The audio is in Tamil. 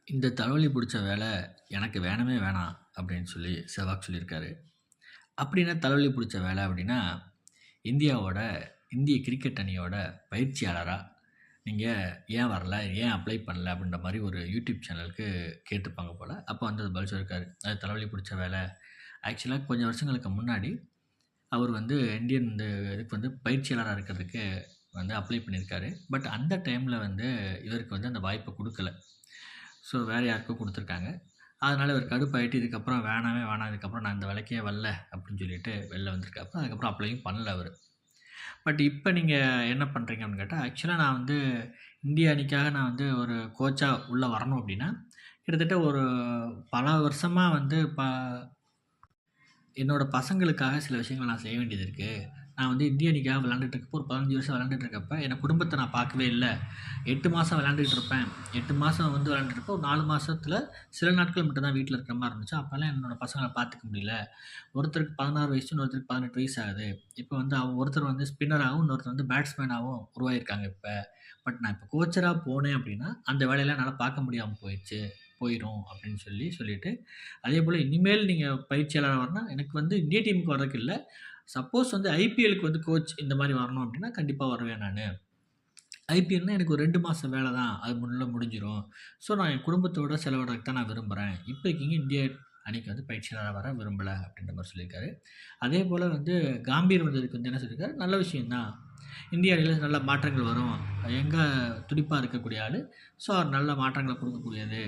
இந்த தலைவலி பிடிச்ச வேலை எனக்கு வேணவே வேணாம் அப்படின்னு சொல்லி செவாக் சொல்லியிருக்காரு. அப்படி என்ன தலைவலி பிடிச்ச வேலை அப்படின்னா, இந்தியாவோட இந்திய கிரிக்கெட் அணியோட பயிற்சியாளரா நீங்க ஏன் வரல? ஏன் அப்ளை பண்ணல? அப்படின்ற மாரி ஒரு யூடியூப் சேனலுக்கு கேட்டுருப்பாங்க போல. அப்போ வந்து பதில் சொல்லியிருக்காரு. அது தலைவலி பிடிச்ச வேலை. ஆக்சுவலா கொஞ்சம் வருஷங்களுக்கு முன்னாடி அவர் வந்து இந்தியன் இதுக்கு வந்து பயிற்சியாளரா இருக்கிறதுக்கு வந்து அப்ளை பண்ணியிருக்காரு. பட் அந்த டைம்ல வந்து இவருக்கு வந்து அந்த வாய்ப்ப குடுக்கல. ஸோ வேற யாருக்கோ குடுத்துருக்காங்க. அதனால இவர் கடுப்பாயிட்டு இதுக்கப்புறம் வேணவே வேணாம். இதுக்கப்புறம் நான் இந்த வேலைக்கே வரல அப்படின்னு சொல்லிட்டு வெளில வந்திருக்காப்புல. அதுக்கப்புறம் அப்ளையும் பண்ணல அவரு. பட் இப்ப நீங்க என்ன பண்றீங்க அப்படின்னு கேட்டா, ஆக்சுவலா நான் வந்து இந்திய அணிக்காக நான் வந்து ஒரு கோச்சா உள்ள வரணும் அப்படின்னா, கிட்டத்தட்ட ஒரு பல வருஷமா வந்து என்னோட பசங்களுக்காக சில விஷயங்கள் நான் செய்ய வேண்டியது இருக்கு. நான் வந்து இந்திய அணிக்காக விளையாண்டுட்டு இருக்கப்போ, ஒரு 15 வருஷம் விளையாண்டுட்டு இருக்கப்ப, என் குடும்பத்த நான் பார்க்கவே இல்ல. 8 மாசம் விளையாண்டுட்டு இருப்பேன். 8 மாசம் வந்து விளையாண்டுட்டு இருப்பேன். ஒரு 4 மாசத்துல சில நாட்கள் மட்டும் தான் வீட்ல இருக்கிற மாரி இருந்துச்சு. அப்பலாம் என்னோட பசங்கள பார்த்துக்க முடியல. ஒருத்தருக்கு 16 வயசு, இன்னொருத்தருக்கு 18 வயசு ஆகுது. இப்ப வந்து ஒருத்தர் வந்து ஸ்பின்னராவும், இன்னொருத்தர் வந்து பேட்ஸ்மேனாவும் உருவாகியிருக்காங்க இப்ப. பட் நான் இப்ப கோச்சரா போனேன் அப்படின்னா, அந்த வேலையெல்லாம் என்னால பார்க்க முடியாம போயிரும் அப்படின்னு சொல்லிட்டு, அதேபோல இனிமேல் நீங்க பயிற்சியாளரா வரணும்னா, எனக்கு வந்து இந்திய டீமுக்கு வர்றதுக்கு இல்ல. சப்போஸ் வந்து ஐபிஎல்லுக்கு வந்து கோச் இந்த மாரி வரணும் அப்படின்னா, கண்டிப்பா வருவேன் நானு. ஐபிஎல்னா எனக்கு ஒரு 2 மாச வேல தான். அது முடிஞ்சிரும். ஸோ நான் என் குடும்பத்தோட செலவிடுறதுக்கு தான் நான் விரும்புறேன். இப்போதைக்கு இந்திய அணிக்கு வந்து பயிற்சியாளரா வர விரும்பல அப்படின்ற மாரி சொல்லியிருக்காரு. அதேபோல வந்து காம்பீர் வந்ததுக்கு வந்து என்ன சொல்லியிருக்காரு, நல்ல விஷயம் தான். இந்திய அணியில நல்ல மாற்றங்கள் வரும். யங்கா துடிப்பா இருக்கக்கூடிய ஆளு. ஸோ அவர் நல்ல மாற்றங்கள குடுக்கக்கூடியது